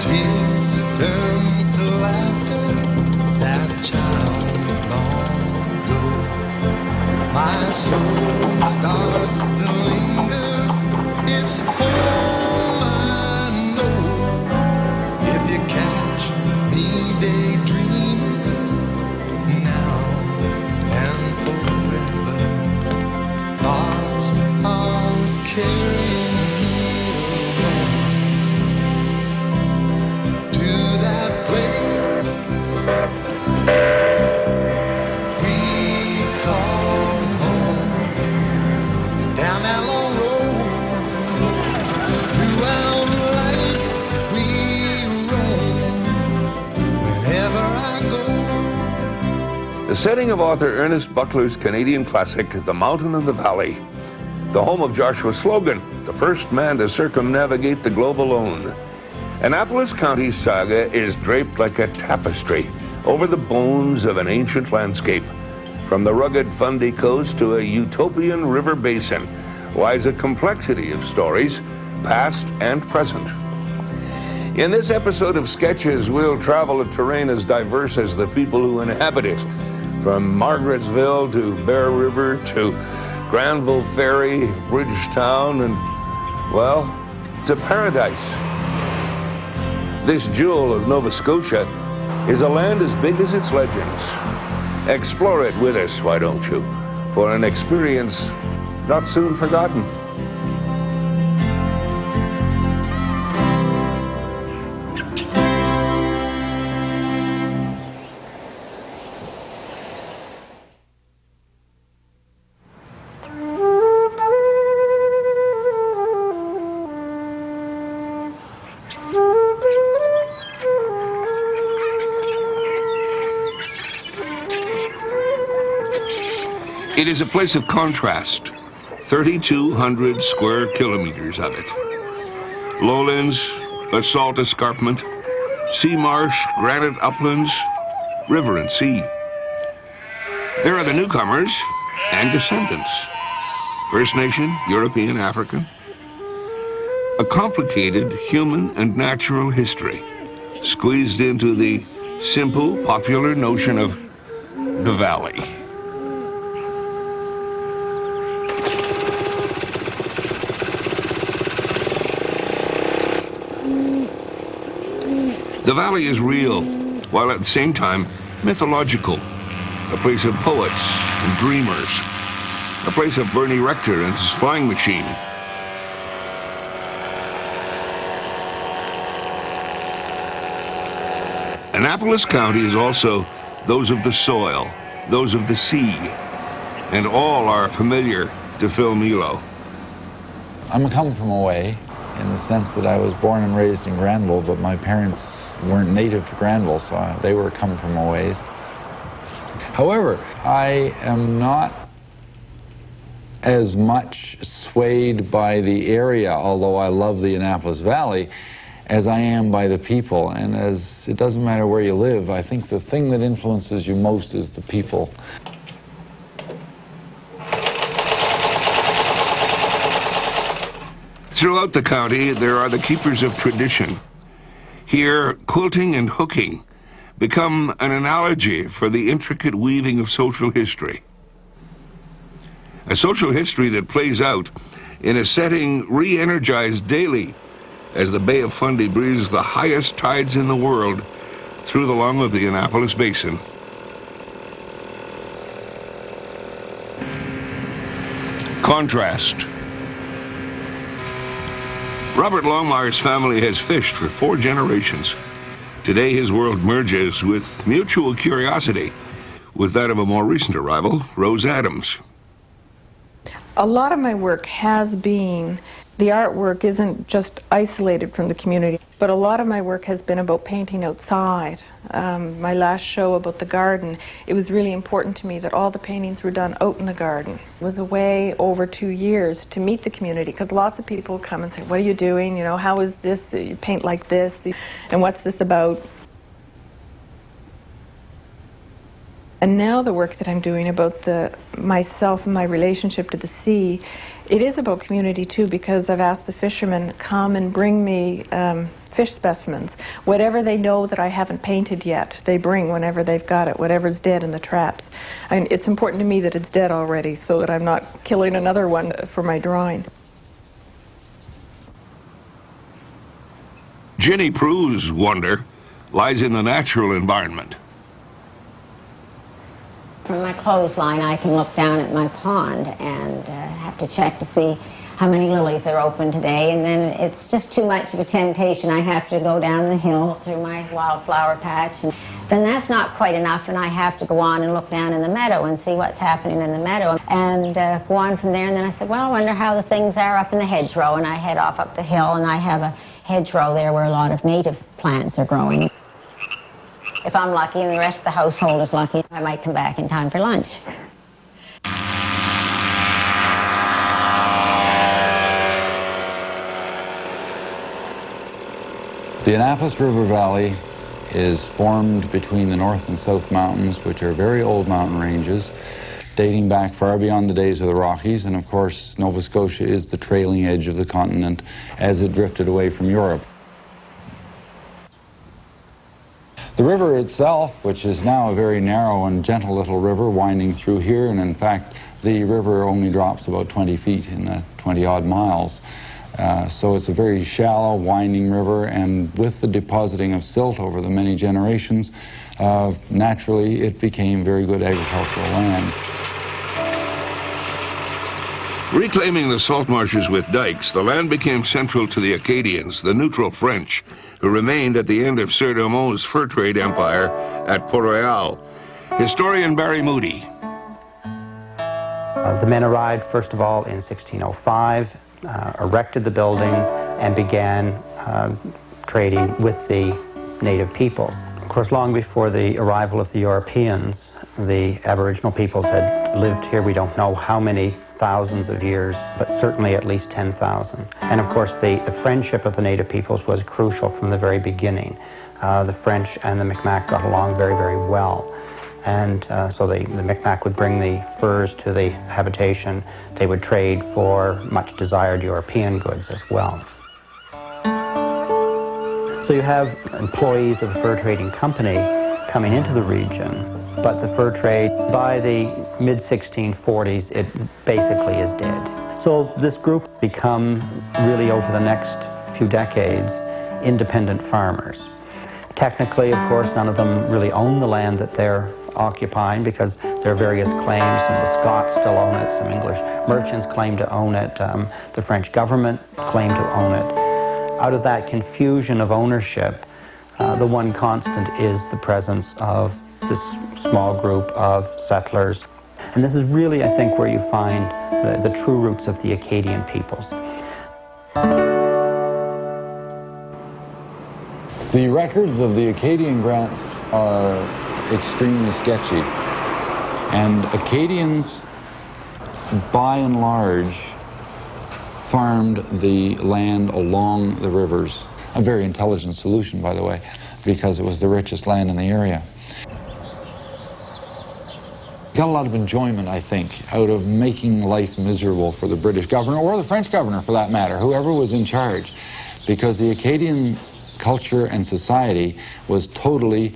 tears turn to laughter, that child long ago. My soul starts to linger, it's home I know. If you catch me daydreaming now and forever, thoughts are carrying the setting of author Ernest Buckler's Canadian classic, The Mountain and the Valley. The home of Joshua's slogan, the first man to circumnavigate the globe alone. Annapolis County's saga is draped like a tapestry over the bones of an ancient landscape. From the rugged Fundy coast to a utopian river basin lies a complexity of stories, past and present. In this episode of Sketches, we'll travel a terrain as diverse as the people who inhabit it, from Margarettsville to Bear River to Granville Ferry, Bridgetown, and, well, to Paradise. This jewel of Nova Scotia is a land as big as its legends. Explore it with us, why don't you, for an experience not soon forgotten. It is a place of contrast, 3,200 square kilometers of it. Lowlands, basalt escarpment, sea marsh, granite uplands, river and sea. There are the newcomers and descendants. First Nation, European, African. A complicated human and natural history, squeezed into the simple, popular notion of the valley. The valley is real, while at the same time mythological. A place of poets and dreamers. A place of Bernie Rector and his flying machine. Annapolis County is also those of the soil, those of the sea, and all are familiar to Phil Milo. I'm come from away, in the sense that I was born and raised in Granville, but my parents weren't native to Granville, so they were come from a ways. However, I am not as much swayed by the area, although I love the Annapolis Valley, as I am by the people. And as it doesn't matter where you live, I think the thing that influences you most is the people. Throughout the county, there are the keepers of tradition. Here, quilting and hooking become an analogy for the intricate weaving of social history. A social history that plays out in a setting re-energized daily as the Bay of Fundy breathes the highest tides in the world through the lung of the Annapolis Basin. Contrast. Robert Longmire's family has fished for 4 generations. Today his world merges with mutual curiosity with that of a more recent arrival, Rose Adams. A lot of my work has been, the artwork isn't just isolated from the community, but a lot of my work has been about painting outside. My last show about the garden, it was really important to me that all the paintings were done out in the garden. It was a way over 2 years to meet the community, because lots of people come and say, what are you doing? You know, how is this? You paint like this, and what's this about? And now the work that I'm doing about myself and my relationship to the sea, it is about community too, because I've asked the fishermen, come and bring me fish specimens. Whatever they know that I haven't painted yet, they bring whenever they've got it, whatever's dead in the traps. And it's important to me that it's dead already so that I'm not killing another one for my drawing. Ginny Prue's wonder lies in the natural environment. From my clothesline, I can look down at my pond and have to check to see how many lilies are open today, and then it's just too much of a temptation. I have to go down the hill through my wildflower patch, and then that's not quite enough, and I have to go on and look down in the meadow and see what's happening in the meadow, and go on from there. And then I said, well, I wonder how the things are up in the hedgerow, and I head off up the hill, and I have a hedgerow there where a lot of native plants are growing. If I'm lucky and the rest of the household is lucky, I might come back in time for lunch. The Annapolis River Valley is formed between the North and South Mountains, which are very old mountain ranges, dating back far beyond the days of the Rockies, and of course Nova Scotia is the trailing edge of the continent as it drifted away from Europe. The river itself, which is now a very narrow and gentle little river winding through here, and in fact the river only drops about 20 feet in the 20-odd miles. So it's a very shallow, winding river, and with the depositing of silt over the many generations, naturally it became very good agricultural land. Reclaiming the salt marshes with dikes, the land became central to the Acadians, the neutral French, who remained at the end of Sieur de Meaux's fur trade empire at Port-Royal. Historian Barry Moody. The men arrived, first of all, in 1605, erected the buildings, and began trading with the native peoples. Of course, long before the arrival of the Europeans, the Aboriginal peoples had lived here. We don't know how many thousands of years, but certainly at least 10,000. And of course, the friendship of the native peoples was crucial from the very beginning. The French and the Micmac got along very, very well. And so the Micmac would bring the furs to the habitation. They would trade for much desired European goods as well. So you have employees of the fur trading company coming into the region, but the fur trade, by the mid-1640s, it basically is dead. So this group become, really over the next few decades, independent farmers. Technically, of course, none of them really own the land that they're occupying because there are various claims, and the Scots still own it, some English merchants claim to own it, the French government claim to own it. Out of that confusion of ownership, the one constant is the presence of this small group of settlers. And this is really, I think, where you find the true roots of the Acadian peoples. The records of the Acadian grants are extremely sketchy, and Acadians, by and large, farmed the land along the rivers. A very intelligent solution, by the way, because it was the richest land in the area. Got a lot of enjoyment, I think, out of making life miserable for the British governor, or the French governor for that matter, whoever was in charge, because the Acadian culture and society was totally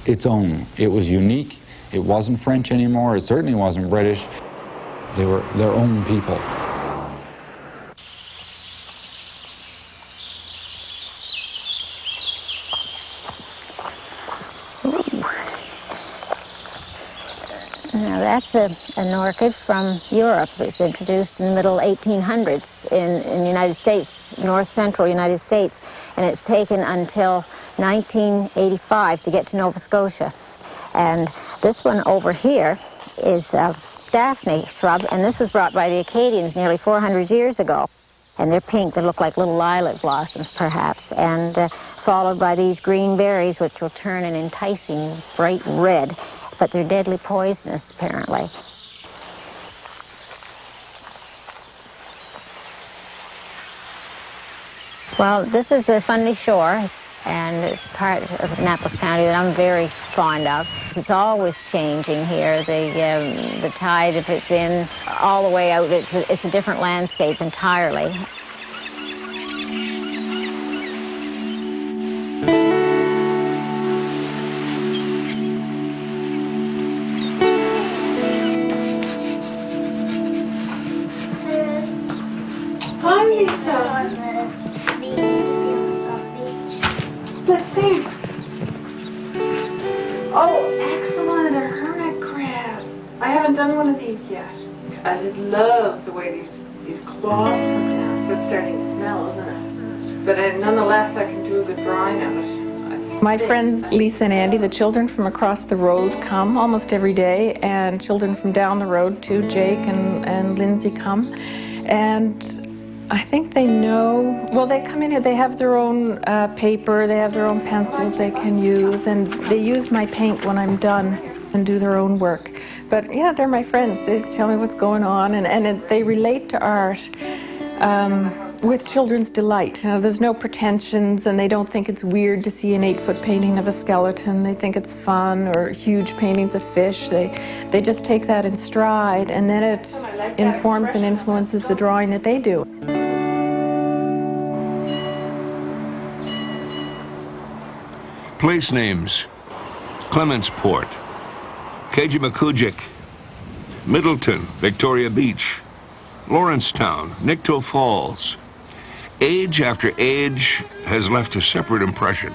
its own. It was unique. It wasn't French anymore. It certainly wasn't British. They were their own people. Now that's an orchid from Europe. It was introduced in the middle 1800s in the United States, north-central United States, and it's taken until 1985 to get to Nova Scotia. And this one over here is a Daphne shrub, and this was brought by the Acadians nearly 400 years ago. And they're pink, they look like little lilac blossoms perhaps, and followed by these green berries which will turn an enticing bright red, but they're deadly poisonous apparently. Well, this is the Fundy Shore, and it's part of Annapolis County that I'm very fond of. It's always changing here. The tide, if it's in all the way out, it's a different landscape entirely. Let's see. Oh, excellent, a hermit crab. I haven't done one of these yet. I just love the way these claws come down. It's starting to smell, isn't it? But nonetheless, I can do a good drawing of it. My friends Lisa and Andy, the children from across the road come almost every day, and children from down the road too, Jake and Lindsay come. And I think they know, well, they come in here, they have their own paper, they have their own pencils they can use, and they use my paint when I'm done and do their own work. But yeah, they're my friends. They tell me what's going on, and they relate to art with children's delight. You know, there's no pretensions, and they don't think it's weird to see an 8-foot painting of a skeleton. They think it's fun, or huge paintings of fish. They just take that in stride, and then it informs and influences the drawing that they do. Place names: Clementsport, Kejimkujik, Middleton, Victoria Beach, Lawrencetown, Nikto Falls. Age after age has left a separate impression.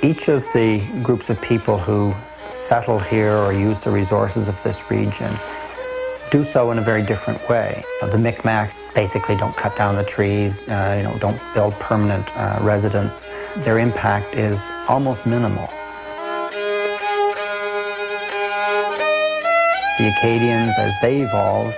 Each of the groups of people who settle here or use the resources of this region do so in a very different way. The Micmac basically don't cut down the trees, don't build permanent residence. Their impact is almost minimal. The Acadians, as they evolve,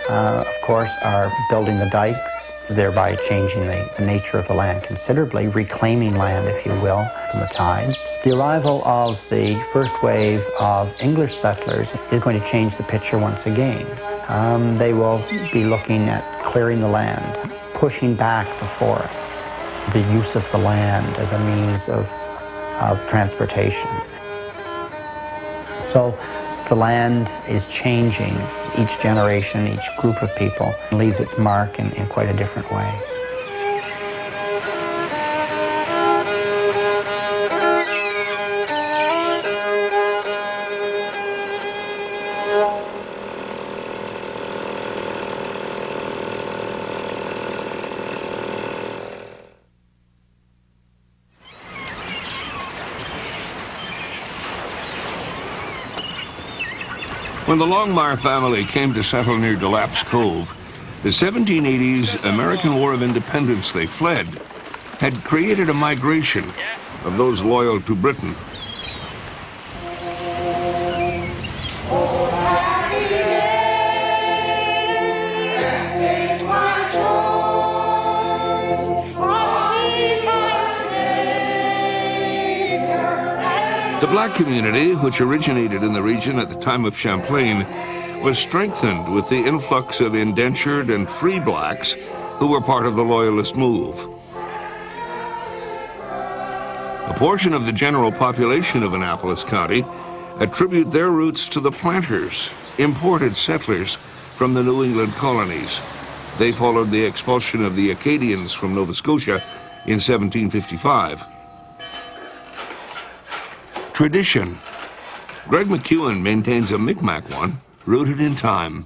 of course, are building the dikes, thereby changing the nature of the land considerably, reclaiming land, if you will, from the tides. The arrival of the first wave of English settlers is going to change the picture once again. They will be looking at clearing the land, pushing back the forest, the use of the land as a means of transportation. So the land is changing. Each generation, each group of people leaves its mark in quite a different way. When the Longmire family came to settle near Delap's Cove, the 1780s American War of Independence they fled had created a migration of those loyal to Britain. The black community, which originated in the region at the time of Champlain, was strengthened with the influx of indentured and free blacks who were part of the Loyalist move. A portion of the general population of Annapolis County attribute their roots to the planters, imported settlers from the New England colonies. They followed the expulsion of the Acadians from Nova Scotia in 1755. Tradition. Greg McEwen maintains a Micmac one, rooted in time.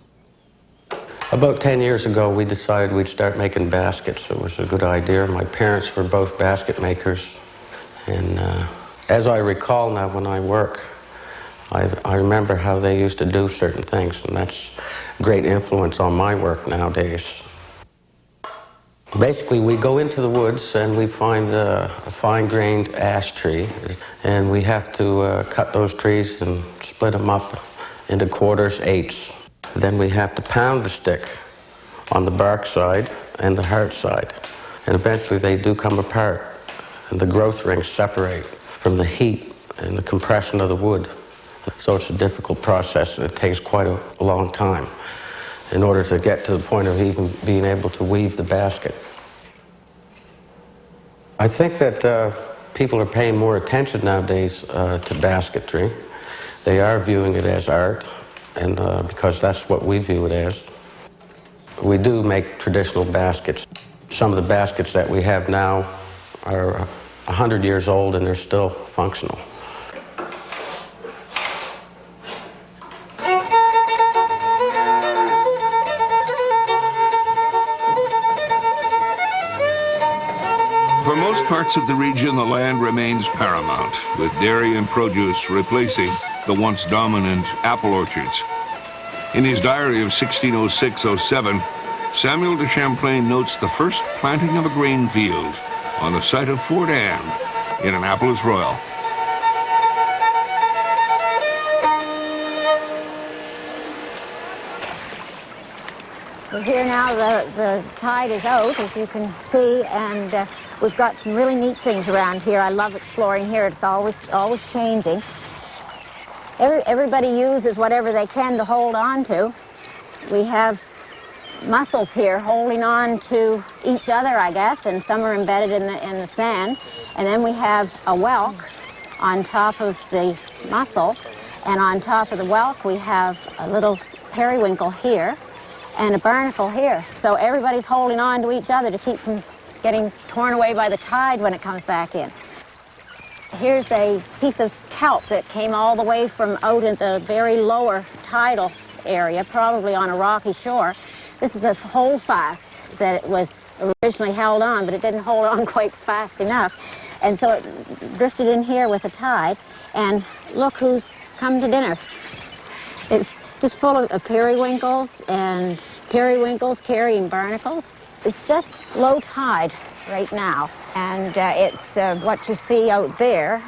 About 10 years ago, we decided we'd start making baskets. It was a good idea. My parents were both basket makers. And as I recall now when I work, I remember how they used to do certain things, and that's great influence on my work nowadays. Basically, we go into the woods and we find a fine-grained ash tree, and we have to cut those trees and split them up into quarters, eighths. Then we have to pound the stick on the bark side and the heart side, and eventually they do come apart, and the growth rings separate from the heat and the compression of the wood. So it's a difficult process, and it takes quite a long time in order to get to the point of even being able to weave the basket. I think that people are paying more attention nowadays to basketry. They are viewing it as art, and because that's what we view it as. We do make traditional baskets. Some of the baskets that we have now are 100 years old and they're still functional. most parts of the region, the land remains paramount, with dairy and produce replacing the once dominant apple orchards. In his diary of 1606-07, Samuel de Champlain notes the first planting of a grain field on the site of Fort Anne in Annapolis Royal. We're here now, the tide is out, as you can see, and we've got some really neat things around here. I love exploring here. It's always changing. Everybody uses whatever they can to hold on to. We have mussels here holding on to each other, I guess, and some are embedded in the sand. And then we have a whelk on top of the mussel, and on top of the whelk we have a little periwinkle here and a barnacle here. So everybody's holding on to each other to keep from getting torn away by the tide when it comes back in. Here's a piece of kelp that came all the way from out in the very lower tidal area, probably on a rocky shore. This is the holdfast that it was originally held on, but it didn't hold on quite fast enough. And so it drifted in here with the tide, and look who's come to dinner. It's just full of periwinkles, and periwinkles carrying barnacles. It's just low tide right now, and it's what you see out there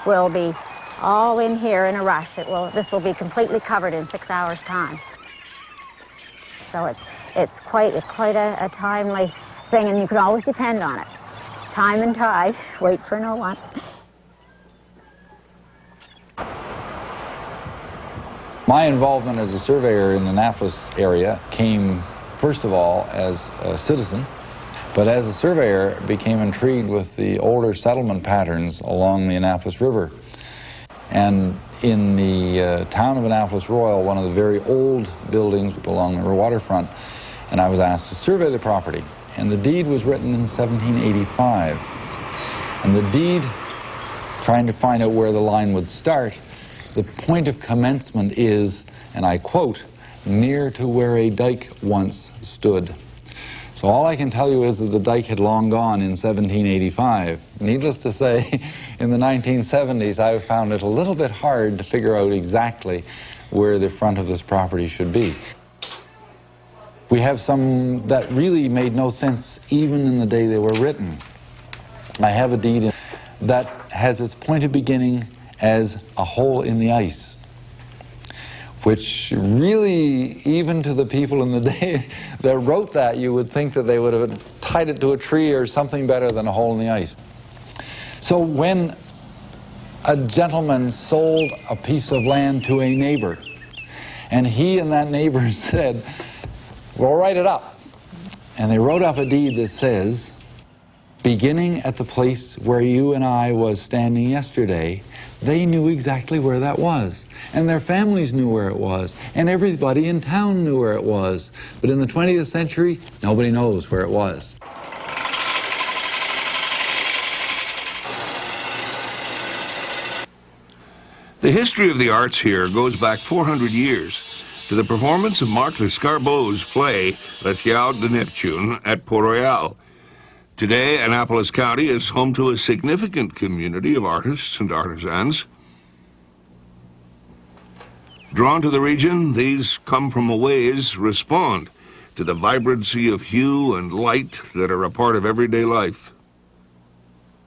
will be all in here in a rush. This will be completely covered in 6 hours' time. So it's quite a timely thing, and you can always depend on it. Time and tide, wait for no one. My involvement as a surveyor in the Annapolis area came, first of all, as a citizen, but as a surveyor became intrigued with the older settlement patterns along the Annapolis River. And in the town of Annapolis Royal, one of the very old buildings along the waterfront, and I was asked to survey the property. And the deed was written in 1785. And the deed, trying to find out where the line would start, the point of commencement is, and I quote, "near to where a dike once stood." So all I can tell you is that the dike had long gone in 1785. Needless to say, in the 1970s, I found it a little bit hard to figure out exactly where the front of this property should be. We have some that really made no sense even in the day they were written. I have a deed that has its point of beginning as a hole in the ice, which really, even to the people in the day that wrote that, you would think that they would have tied it to a tree or something better than a hole in the ice. So when a gentleman sold a piece of land to a neighbor, and he and that neighbor said, "We'll write it up," and they wrote up a deed that says, "Beginning at the place where you and I was standing yesterday," they knew exactly where that was. And their families knew where it was. And everybody in town knew where it was. But in the 20th century, nobody knows where it was. The history of the arts here goes back 400 years to the performance of Marc Lescarbot's play Le Théâtre de Neptune at Port-Royal. Today, Annapolis County is home to a significant community of artists and artisans. Drawn to the region, these come-from-a-ways respond to the vibrancy of hue and light that are a part of everyday life.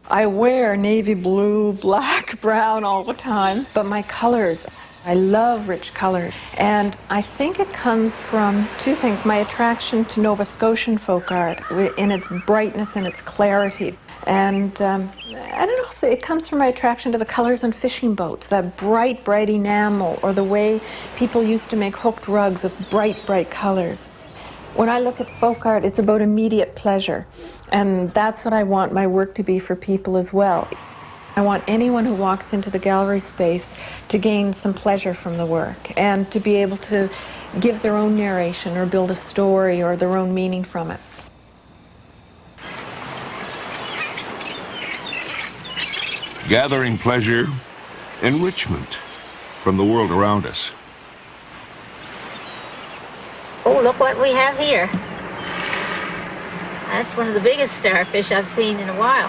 I wear navy blue, black, brown all the time, but my colors, I love rich colors. And I think it comes from two things: my attraction to Nova Scotian folk art in its brightness and its clarity. And I don't know if it comes from my attraction to the colors on fishing boats, that bright, bright enamel, or the way people used to make hooked rugs of bright, bright colors. When I look at folk art, it's about immediate pleasure. And that's what I want my work to be for people as well. I want anyone who walks into the gallery space to gain some pleasure from the work and to be able to give their own narration or build a story or their own meaning from it. Gathering pleasure, enrichment from the world around us. Oh, look what we have here. That's one of the biggest starfish I've seen in a while.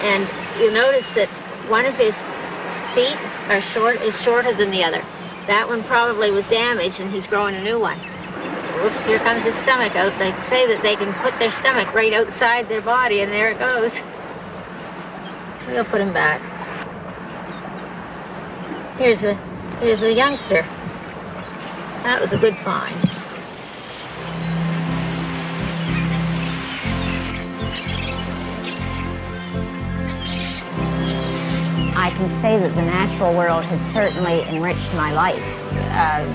And you notice that one of his feet is shorter than the other. That one probably was damaged and he's growing a new one. Whoops, here comes his stomach out. They say that they can put their stomach right outside their body, and there it goes. We'll put him back. Here's a youngster. That was a good find. I can say that the natural world has certainly enriched my life.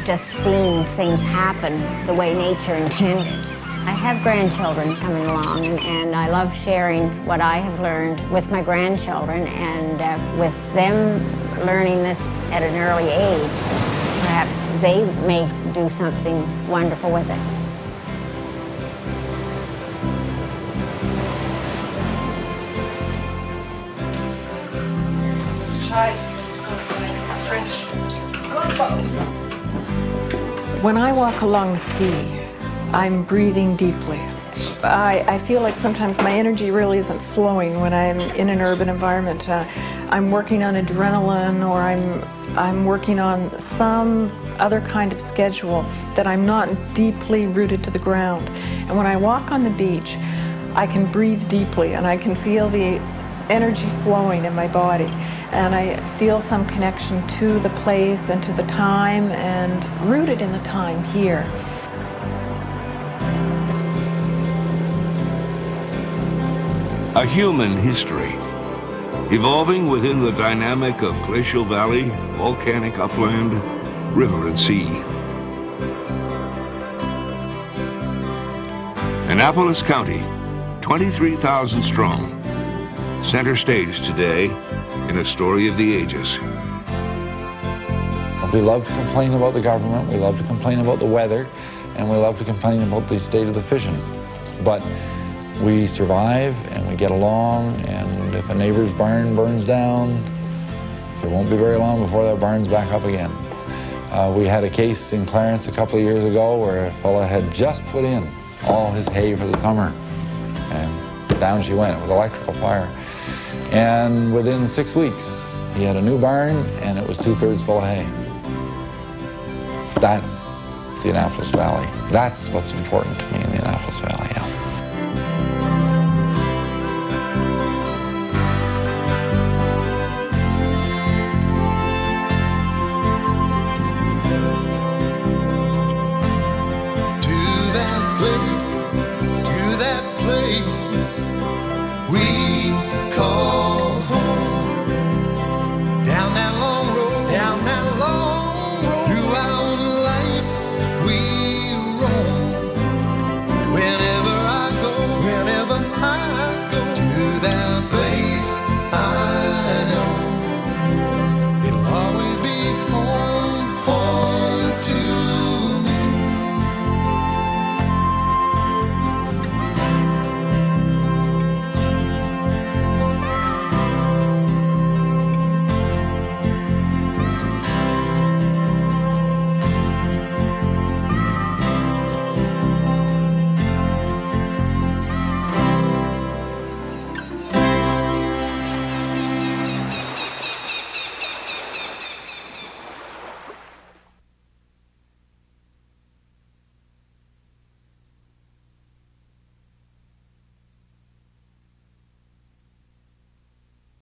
Just seeing things happen the way nature intended. I have grandchildren coming along, and I love sharing what I have learned with my grandchildren, and with them learning this at an early age, perhaps they may do something wonderful with it. When I walk along the sea, I'm breathing deeply. I feel like sometimes my energy really isn't flowing when I'm in an urban environment. I'm working on adrenaline, or I'm working on some other kind of schedule that I'm not deeply rooted to the ground. And when I walk on the beach, I can breathe deeply and I can feel the energy flowing in my body. And I feel some connection to the place and to the time, and rooted in the time here. A human history, evolving within the dynamic of glacial valley, volcanic upland, river and sea. Annapolis County, 23,000 strong, center stage today in a story of the ages. We love to complain about the government, we love to complain about the weather, and we love to complain about the state of the fishing. But we survive and we get along, and if a neighbor's barn burns down, it won't be very long before that barn's back up again. We had a case in Clarence a couple of years ago where a fella had just put in all his hay for the summer, and down she went. It was electrical fire. And within 6 weeks, he had a new barn, and it was 2/3 full of hay. That's the Annapolis Valley. That's what's important to me in the Annapolis Valley.